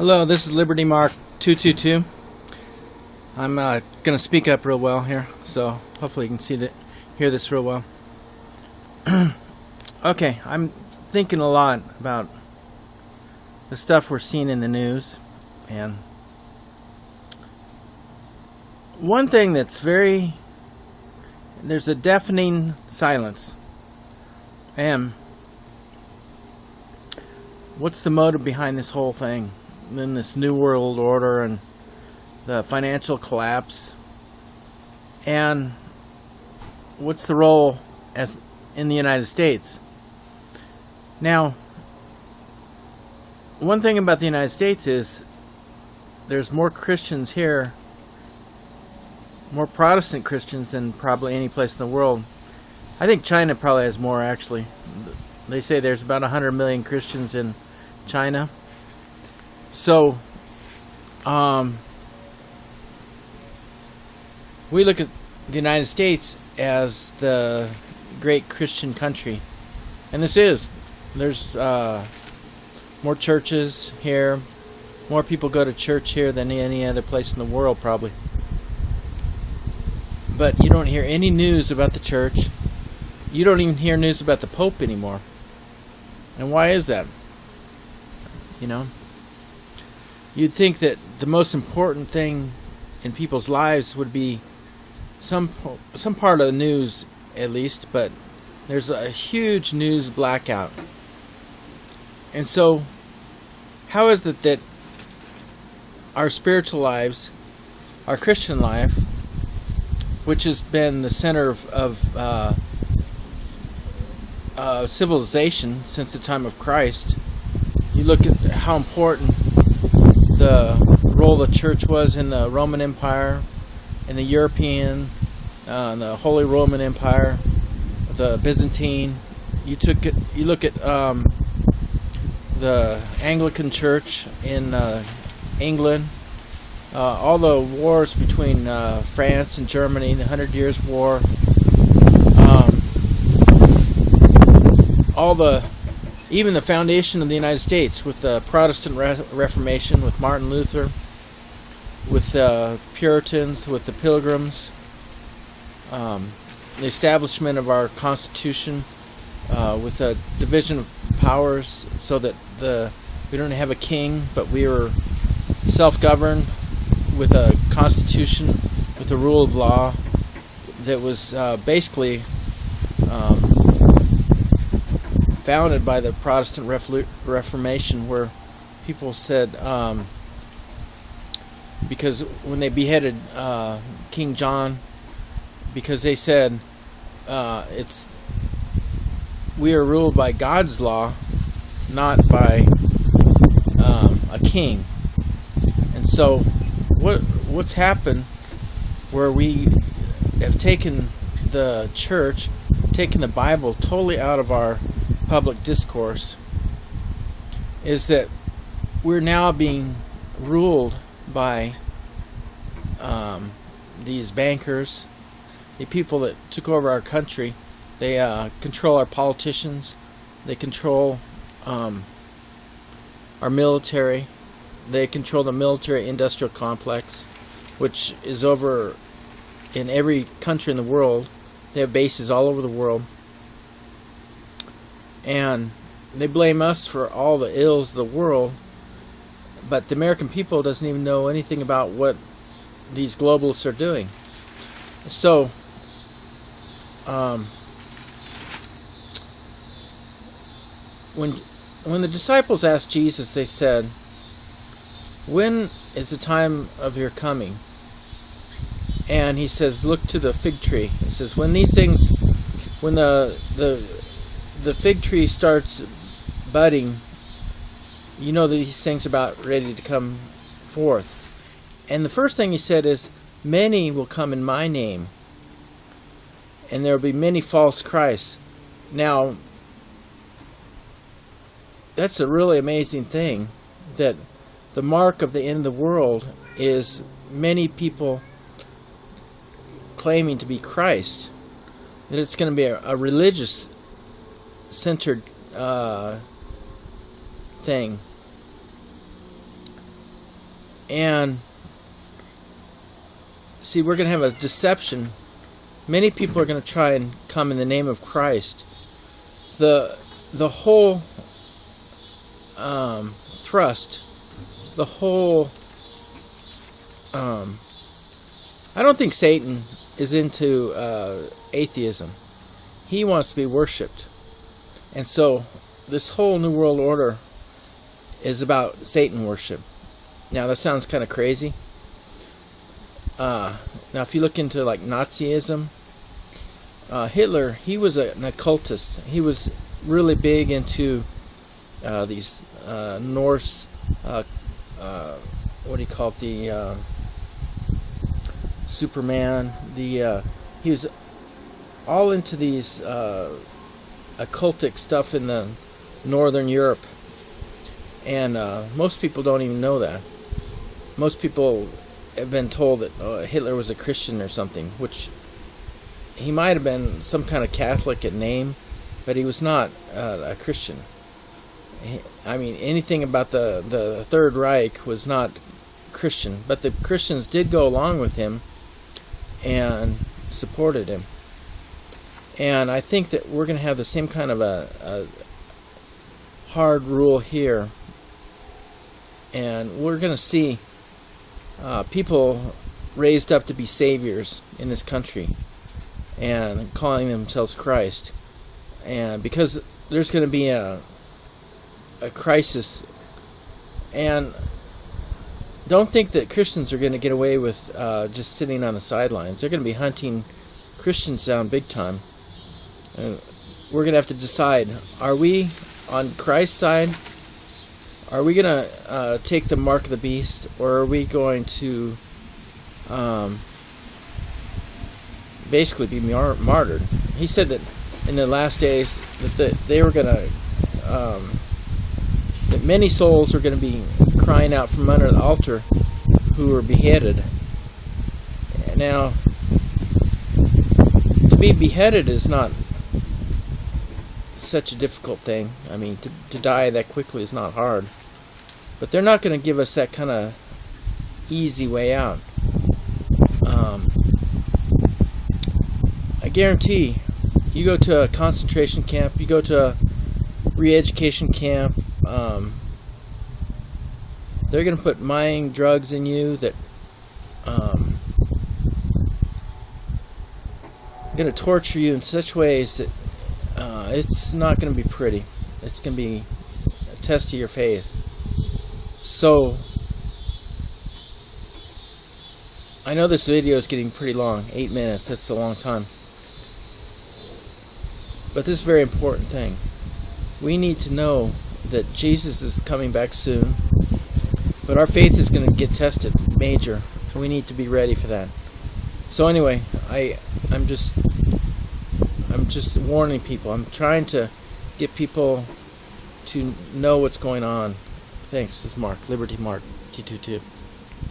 Hello, this is Liberty Mark 222. I'm going to speak up real well here, so hopefully you can hear this real well. Okay, I'm thinking a lot about the stuff we're seeing in the news, and one thing there's a deafening silence. And what's the motive behind this whole thing? In this new world order and the financial collapse, and what's the role as in the United States? Now, one thing about the United States is there's more Christians here, more Protestant Christians than probably any place in the world. I think China probably has more, actually. They say there's about 100 million Christians in China. So, we look at the United States as the great Christian country. And there's more churches here. More people go to church here than any other place in the world, probably. But you don't hear any news about the church. You don't even hear news about the Pope anymore. And why is that? You'd think that the most important thing in people's lives would be some part of the news, at least, but there's a huge news blackout. And so, how is it that our spiritual lives, our Christian life, which has been the center of civilization since the time of Christ, you look at how important the role the church was in the Roman Empire, in the European, the Holy Roman Empire, the Byzantine. You look at the Anglican Church in England, all the wars between France and Germany, the 100 Years' War, even the foundation of the United States with the Protestant Reformation, with Martin Luther, with the Puritans, with the Pilgrims, the establishment of our Constitution, with the division of powers, so that we don't have a king, but we were self-governed with a Constitution, with a rule of law that was basically founded by the Protestant Reformation, where people said, because when they beheaded King John, because they said we are ruled by God's law, not by a king. And so what's happened, where we have taken the church, taken the Bible totally out of our public discourse, is that we're now being ruled by these bankers, the people that took over our country. They control our politicians. They control our military. They control the military-industrial complex, which is over in every country in the world. They have bases all over the world. And they blame us for all the ills of the world, but the American people doesn't even know anything about what these globalists are doing. So, when the disciples asked Jesus, they said, "When is the time of your coming?" And he says, "Look to the fig tree." He says, when the fig tree starts budding, you know that these things are about ready to come forth. And the first thing he said is, "Many will come in my name, and there will be many false Christs." Now, that's a really amazing thing, that the mark of the end of the world is many people claiming to be Christ, that it's going to be a religious centered thing. And see, we're going to have a deception. Many people are going to try and come in the name of Christ. The whole thrust, the whole... I don't think Satan is into atheism. He wants to be worshipped. And so this whole New World Order is about Satan worship. Now that sounds kind of crazy. Now if you look into like Nazism, Hitler, he was an occultist. He was really big into these Norse, what do you call it, the Superman, he was all into these occultic stuff in the Northern Europe, and most people don't even know that. Most people have been told that Hitler was a Christian or something, which he might have been some kind of Catholic at name, but he was not a Christian. I mean, anything about the Third Reich was not Christian, but the Christians did go along with him and supported him. And I think that we're going to have the same kind of a hard rule here, and we're going to see people raised up to be saviors in this country and calling themselves Christ. And because there's going to be a crisis, and don't think that Christians are going to get away with just sitting on the sidelines. They're going to be hunting Christians down big time. And we're going to have to decide, are we on Christ's side? Are we going to take the mark of the beast, or are we going to basically be martyred? He said that in the last days that they were going to, that many souls are going to be crying out from under the altar who were beheaded. Now, to be beheaded is not such a difficult thing. I mean, to die that quickly is not hard. But they're not going to give us that kind of easy way out. I guarantee, you go to a concentration camp, you go to a re-education camp, they're going to put mind drugs in you that going to torture you in such ways that it's not going to be pretty. It's going to be a test of your faith. So, I know this video is getting pretty long, 8 minutes, that's a long time. But this is a very important thing. We need to know that Jesus is coming back soon, but our faith is going to get tested, major, and we need to be ready for that. So anyway, I'm just warning people. I'm trying to get people to know what's going on. Thanks. This is Mark, Liberty Mark, T22.